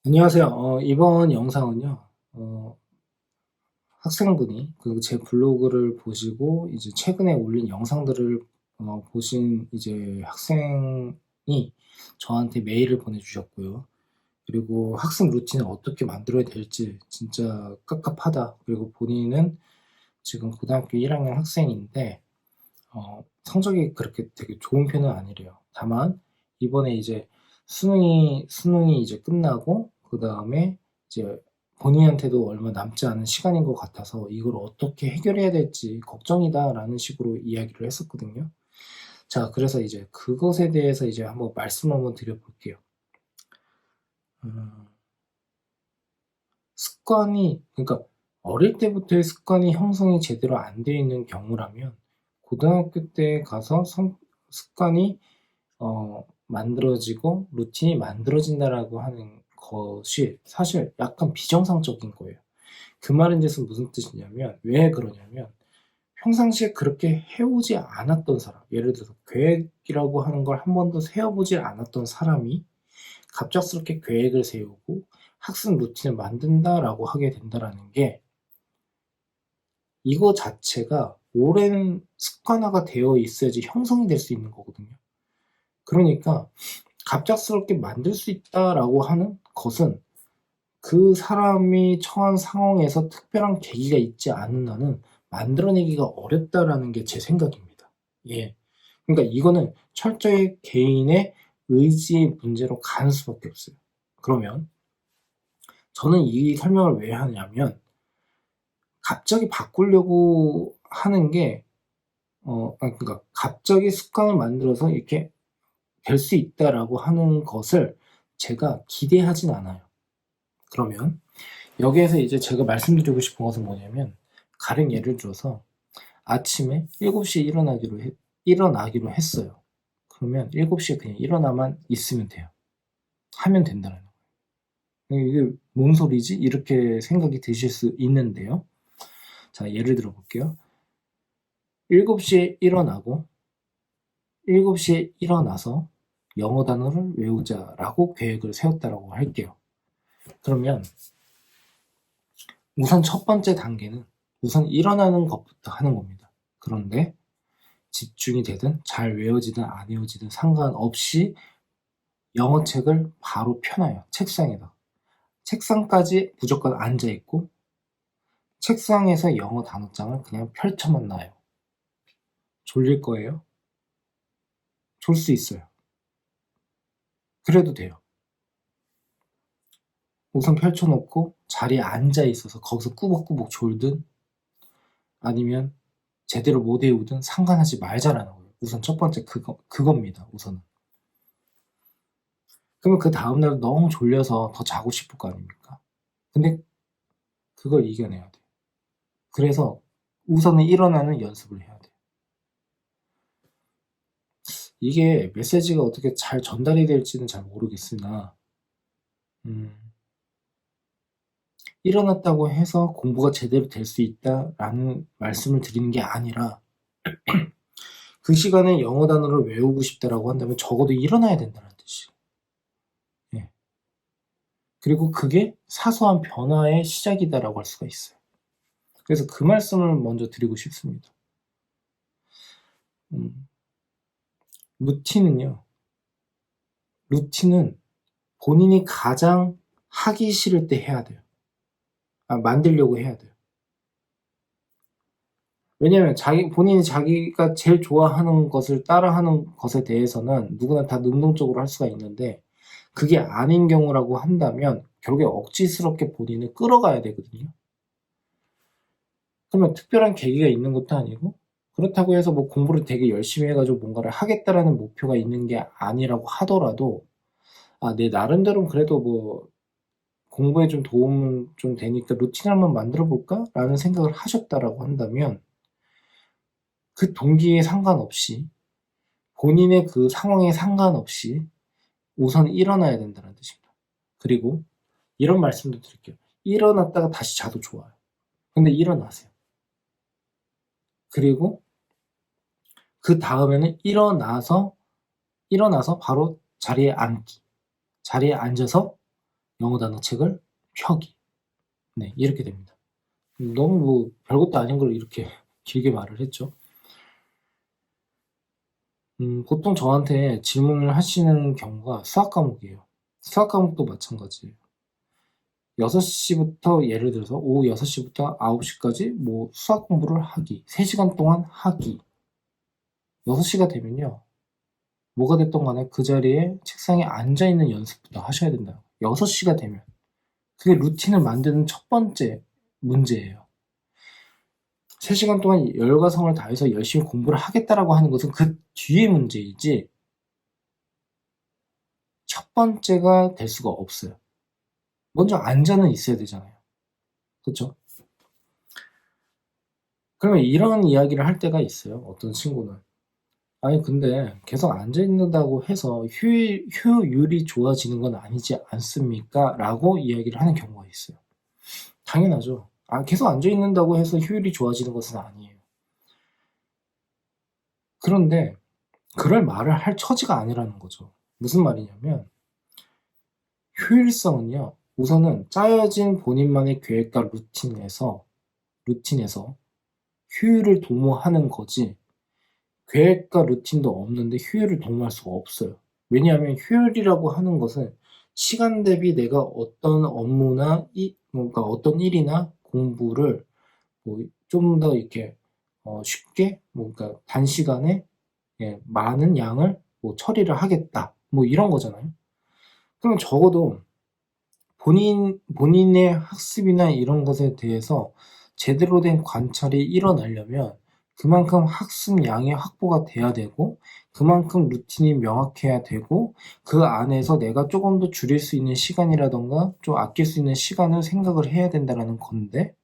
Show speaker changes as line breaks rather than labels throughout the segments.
안녕하세요. 이번 영상은요. 학생분이 제 블로그를 보시고 이제 최근에 올린 영상들을 보신 이제 학생이 저한테 메일을 보내주셨고요. 그리고 학습 루틴을 어떻게 만들어야 될지 진짜 깝깝하다. 그리고 본인은 지금 고등학교 1학년 학생인데 성적이 그렇게 되게 좋은 편은 아니래요. 다만 이번에 이제 수능이 이제 끝나고 그다음에 이제 본인한테도 얼마 남지 않은 시간인 것 같아서 "이걸 어떻게 해결해야 될지 걱정이다."라는 식으로 이야기를 했었거든요. 자, 그래서 이제 그것에 대해서 이제 한번 말씀을 한번 드려 볼게요. 음 습관이, 그러니까 어릴 때부터의 습관이 형성이 제대로 안 돼 있는 경우라면 고등학교 때 가서 습관이 만들어지고 루틴이 만들어진다라고 하는 것이 사실 약간 비정상적인 거예요. 그 말인 즉슨 무슨 뜻이냐면, 왜 그러냐면 평상시에 그렇게 해오지 않았던 사람, 예를 들어서 계획이라고 하는 걸 한 번도 세워보지 않았던 사람이 갑작스럽게 계획을 세우고 학습 루틴을 만든다라고 하게 된다라는 게, 이거 자체가 오랜 습관화가 되어 있어야지 형성이 될 수 있는 거거든요. 그러니까 갑작스럽게 만들 수 있다라고 하는 것은 그 사람이 처한 상황에서 특별한 계기가 있지 않은 한은 만들어내기가 어렵다라는 게 제 생각입니다. 예. 그러니까 이거는 철저히 개인의 의지의 문제로 가는 수밖에 없어요. 그러면 저는 이 설명을 왜 하냐면, 갑자기 바꾸려고 하는 게 그러니까 갑자기 습관을 만들어서 이렇게 될 수 있다라고 하는 것을 제가 기대하진 않아요. 그러면 여기에서 이제 제가 말씀드리고 싶은 것은 뭐냐면, 가령 예를 들어서 아침에 7시에 일어나기로 했어요. 그러면 7시에 그냥 일어나만 있으면 돼요. 하면 된다는 거예요. 이게 뭔 소리지? 이렇게 생각이 드실 수 있는데요. 자, 예를 들어 볼게요. 7시에 일어나고 7시에 일어나서 영어 단어를 외우자라고 계획을 세웠다라고 할게요. 그러면 우선 첫 번째 단계는 우선 일어나는 것부터 하는 겁니다. 그런데 집중이 되든 잘 외워지든 안 외워지든 상관없이 영어책을 바로 펴놔요, 책상에다. 책상까지 무조건 앉아 있고 책상에서 영어 단어장을 그냥 펼쳐만 놔요. 졸릴 거예요? 졸 수 있어요. 그래도 돼요. 우선 펼쳐 놓고 자리에 앉아 있어서 거기서 꾸벅꾸벅 졸든 아니면 제대로 못 외우든 상관하지 말자라는 거예요. 우선 첫 번째 그겁니다, 우선은. 그러면 그 다음날 너무 졸려서 더 자고 싶을 거 아닙니까? 근데 그걸 이겨내야 돼요. 그래서 우선은 일어나는 연습을 해야 돼요. 이게 메시지가 어떻게 잘 전달이 될지는 잘 모르겠으나, 음, 일어났다고 해서 공부가 제대로 될 수 있다라는 말씀을 드리는 게 아니라, 그 시간에 영어 단어를 외우고 싶다라고 한다면 적어도 일어나야 된다는 뜻이에요. 예. 그리고 그게 사소한 변화의 시작이다라고 할 수가 있어요. 그래서 그 말씀을 먼저 드리고 싶습니다. 음, 루틴은요, 루틴은 본인이 가장 하기 싫을 때 해야 돼요. 만들려고 해야 돼요. 왜냐면 본인이 자기가 제일 좋아하는 것을 따라하는 것에 대해서는 누구나 다 능동적으로 할 수가 있는데, 그게 아닌 경우라고 한다면 결국에 억지스럽게 본인을 끌어가야 되거든요. 그러면 특별한 계기가 있는 것도 아니고, 그렇다고 해서 뭐 공부를 되게 열심히 해 가지고 뭔가를 하겠다라는 목표가 있는 게 아니라고 하더라도, 내 나름대로는 그래도 뭐 공부에 좀 도움은 좀 되니까 '루틴을 한번 만들어 볼까?'라는 생각을 하셨다라고 한다면, 그 동기에 상관없이 본인의 그 상황에 상관없이 우선 일어나야 된다는 뜻입니다. 그리고 이런 말씀도 드릴게요. 일어났다가 다시 자도 좋아요. 근데 일어나세요. 그리고 그다음에는 일어나서 바로 자리에 앉기. 자리에 앉아서 영어 단어 책을 펴기. 네, 이렇게 됩니다. 너무 뭐 별것도 아닌 걸 이렇게 길게 말을 했죠. 보통 저한테 질문을 하시는 경우가 수학 과목이에요. 수학 과목도 마찬가지예요. 6시부터 예를 들어서 오후 6시부터 9시까지 뭐 수학 공부를 하기. 3시간 동안 하기. 6시가 되면요. 뭐가 됐던 간에 그 자리에 책상에 앉아있는 연습부터 하셔야 된다. 6시가 되면. 그게 루틴을 만드는 첫 번째 문제예요. 3시간 동안 열과성을 다해서 열심히 공부를 하겠다라고 하는 것은 그 뒤의 문제이지 첫 번째가 될 수가 없어요. 먼저 앉아는 있어야 되잖아요. 그렇죠? 그러면 이런 이야기를 할 때가 있어요. 어떤 친구는. 아니 근데 계속 앉아있는다고 해서 효율이 좋아지는 건 아니지 않습니까? 라고 이야기를 하는 경우가 있어요. 당연하죠. 계속 앉아있는다고 해서 효율이 좋아지는 것은 아니에요. 그런데 그럴 말을 할 처지가 아니라는 거죠. 무슨 말이냐면 효율성은요. 우선은 짜여진 본인만의 계획과 루틴에서 효율을 도모하는 거지 계획과 루틴도 없는데 효율을 도모할 수가 없어요. 왜냐하면 효율이라고 하는 것은 시간 대비 내가 어떤 업무나 뭔가 어떤 일이나 공부를 뭐 좀 더 이렇게 쉽게 뭔가 단시간에 많은 양을 뭐 처리를 하겠다. 뭐 이런 거잖아요. 그럼 적어도 본인의 학습이나 이런 것에 대해서 제대로 된 관찰이 일어나려면 그만큼 학습량이 확보가 돼야 되고 그만큼 루틴이 명확해야 되고 그 안에서 내가 조금 더 줄일 수 있는 시간이라던가 좀 아낄 수 있는 시간을 생각을 해야 된다는 건데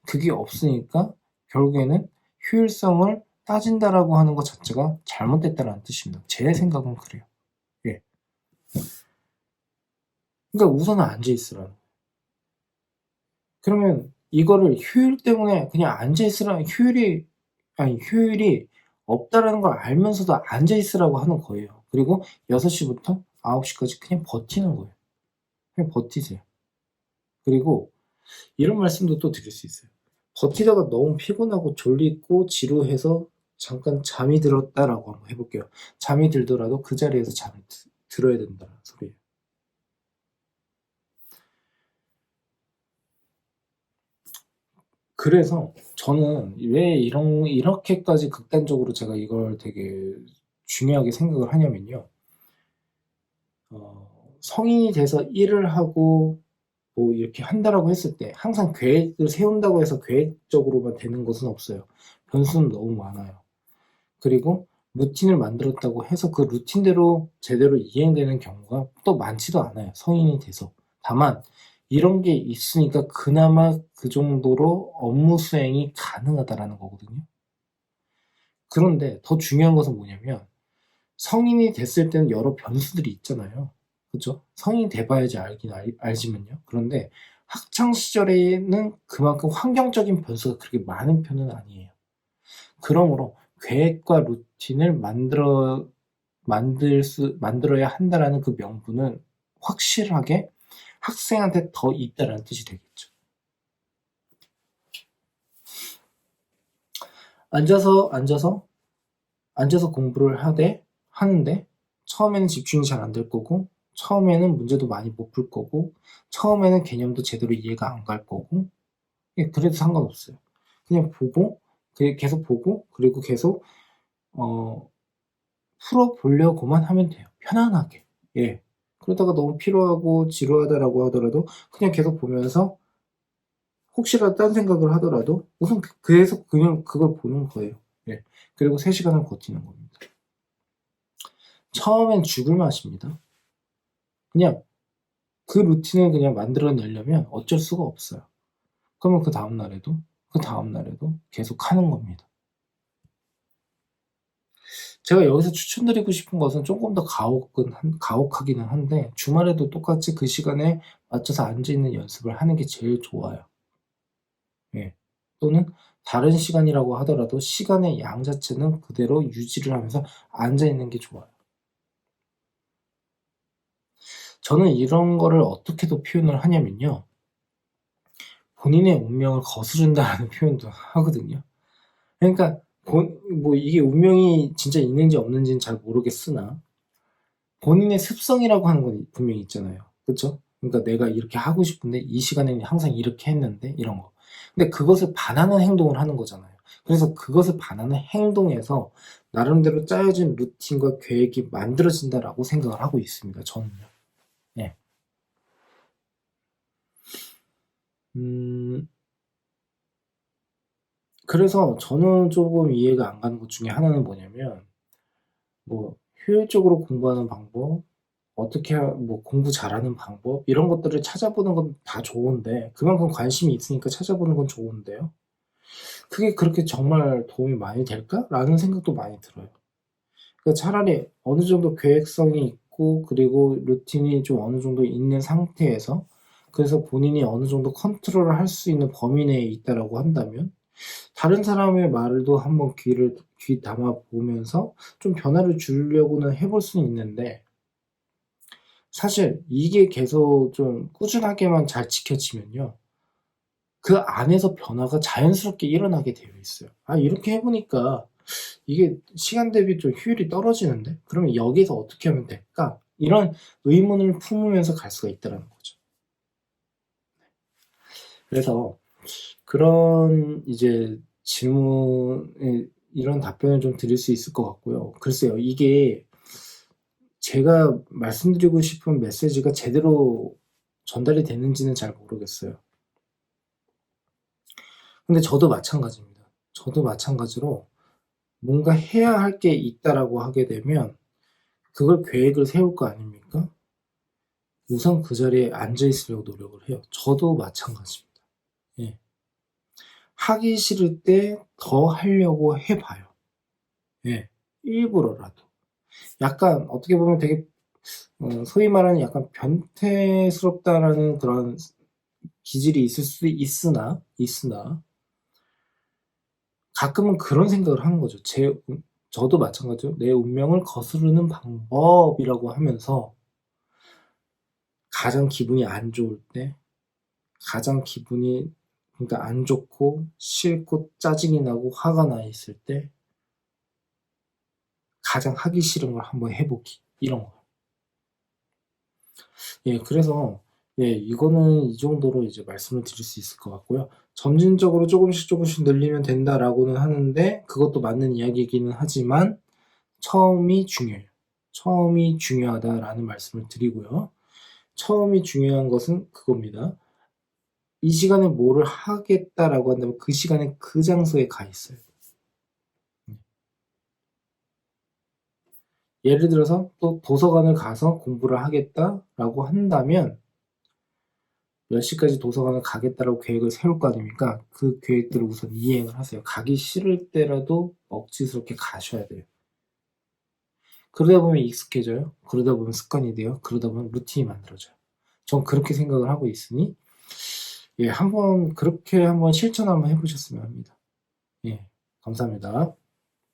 그게 없으니까 결국에는 효율성을 따진다라고 하는 것 자체가 잘못됐다는 뜻입니다. 제 생각은 그래요. 예. 그러니까 우선은 앉아있으라는. 그러면 이거를 효율 때문에 그냥 앉아있으라는 효율이 없다라는 걸 알면서도 앉아있으라고 하는 거예요. 그리고 6시부터 9시까지 그냥 버티는 거예요. 그냥 버티세요. 그리고 이런 말씀도 또 드릴 수 있어요. 버티다가 너무 피곤하고 졸리고 지루해서 잠깐 잠이 들었다라고 한번 해볼게요. 잠이 들더라도 그 자리에서 잠을 들어야 된다는 소리예요. 그래서 저는 왜 이렇게까지 극단적으로 제가 이걸 되게 중요하게 생각을 하냐면요. 성인이 돼서 일을 하고 뭐 이렇게 한다라고 했을 때 항상 계획을 세운다고 해서 계획적으로만 되는 것은 없어요. 변수는 너무 많아요. 그리고 루틴을 만들었다고 해서 그 루틴대로 제대로 이행되는 경우가 또 많지도 않아요. 성인이 돼서. 다만 이런 게 있으니까 그나마 그 정도로 업무 수행이 가능하다라는 거거든요. 그런데 더 중요한 것은 뭐냐면 성인이 됐을 때는 여러 변수들이 있잖아요. 그죠? 성인이 돼봐야지 알지만요. 그런데 학창 시절에는 그만큼 환경적인 변수가 그렇게 많은 편은 아니에요. 그러므로 계획과 루틴을 만들어야 한다라는 그 명분은 확실하게 학생한테 더 있다라는 뜻이 되겠죠. 앉아서 공부를 하는데 처음에는 집중이 잘 안 될 거고 처음에는 문제도 많이 못 풀 거고 처음에는 개념도 제대로 이해가 안 갈 거고 그래도 상관없어요. 그냥 보고 계속 보고 그리고 계속 풀어보려고만 하면 돼요. 편안하게. 예. 그러다가 너무 피로하고 지루하다라고 하더라도 그냥 계속 보면서 혹시라도 딴 생각을 하더라도 우선 계속 그냥 그걸 보는 거예요. 예. 그리고 3시간을 버티는 겁니다. 처음엔 죽을 맛입니다. 그냥 그 루틴을 그냥 만들어내려면 어쩔 수가 없어요. 그러면 그 다음날에도 계속 하는 겁니다. 제가 여기서 추천드리고 싶은 것은 조금 더 가혹하기는 한데 주말에도 똑같이 그 시간에 맞춰서 앉아있는 연습을 하는 게 제일 좋아요. 예. 또는 다른 시간이라고 하더라도 시간의 양 자체는 그대로 유지를 하면서 앉아있는 게 좋아요. 저는 이런 거를 어떻게도 표현을 하냐면요. 본인의 운명을 거스른다라는 표현도 하거든요. 그러니까 뭐 이게 운명이 진짜 있는지 없는지는 잘 모르겠으나 본인의 습성이라고 하는 건 분명히 있잖아요. 그쵸? 그러니까 내가 이렇게 하고 싶은데 이 시간에는 항상 이렇게 했는데 이런 거. 근데 그것을 반하는 행동을 하는 거잖아요. 그래서 그것을 반하는 행동에서 나름대로 짜여진 루틴과 계획이 만들어진다라고 생각을 하고 있습니다. 저는요. 예. 음. 그래서 저는 쪼금 이해가 안 가는 것 중에 하나는 뭐냐면 뭐 효율적으로 공부하는 방법, 어떻게 뭐 공부 잘하는 방법 이런 것들을 찾아보는 건 다 좋은데 그만큼 관심이 있으니까 찾아보는 건 좋은데요. '그게 그렇게 정말 도움이 많이 될까?'라는 생각도 많이 들어요. 그러니까 차라리 어느 정도 계획성이 있고 그리고 루틴이 좀 어느 정도 있는 상태에서 그래서 본인이 어느 정도 컨트롤을 할 수 있는 범위 내에 있다라고 한다면 다른 사람의 말도 한번 귀 담아 보면서 좀 변화를 주려고는 해볼 수는 있는데 사실 이게 계속 좀 꾸준하게만 잘 지켜지면요. 그 안에서 변화가 자연스럽게 일어나게 되어 있어요. '아 이렇게 해 보니까 이게 시간 대비 좀 효율이 떨어지는데? 그러면 여기서 어떻게 하면 될까?' 이런 의문을 품으면서 갈 수가 있다라는 거죠. 그래서 그런 이제 질문에 이런 답변을 좀 드릴 수 있을 것 같고요. 글쎄요. 이게 제가 말씀드리고 싶은 메시지가 제대로 전달이 되는지는 잘 모르겠어요. 근데 저도 마찬가지입니다. 저도 마찬가지로 뭔가 해야 할 게 있다라고 하게 되면 그걸 계획을 세울 거 아닙니까? 우선 그 자리에 앉아 있으려고 노력을 해요. 저도 마찬가지입니다. 예. 하기 싫을 때 더 하려고 해 봐요. 예. 일부러라도. 약간 어떻게 보면 되게 소위 말하는 약간 변태스럽다라는 그런 기질이 있을 수도 있으나 가끔은 그런 생각을 하는 거죠. 저도 마찬가지로 내 운명을 거스르는 방법이라고 하면서 가장 기분이 안 좋을 때 가장 기분이 그러니까 안 좋고 싫고 짜증이 나고 화가 나 있을 때 가장 하기 싫은 걸 한번 해 보기 이런 거. 예 그래서 예 이거는 이 정도로 이제 말씀을 드릴 수 있을 것 같고요. 점진적으로 쪼금씩 늘리면 된다라고는 하는데 그것도 맞는 이야기이기는 하지만 처음이 중요해요. 처음이 중요하다라는 말씀을 드리고요. 처음이 중요한 것은 그겁니다. 이 시간에 뭐를 하겠다라고 한다면 그 시간에 그 장소에 가 있어요. 음. 예를 들어서 또 도서관을 가서 공부를 하겠다라고 한다면 몇 시까지 도서관을 가겠다라고 계획을 세울 거 아닙니까? 그 계획들을 우선 이행을 하세요. 가기 싫을 때라도 억지스럽게 가셔야 돼요. 그러다 보면 익숙해져요. 그러다 보면 습관이 돼요. 그러다 보면 루틴이 만들어져요. 전 그렇게 생각을 하고 있으니 예 한번 그렇게 한번 실천 한번 해 보셨으면 합니다. 예. 감사합니다.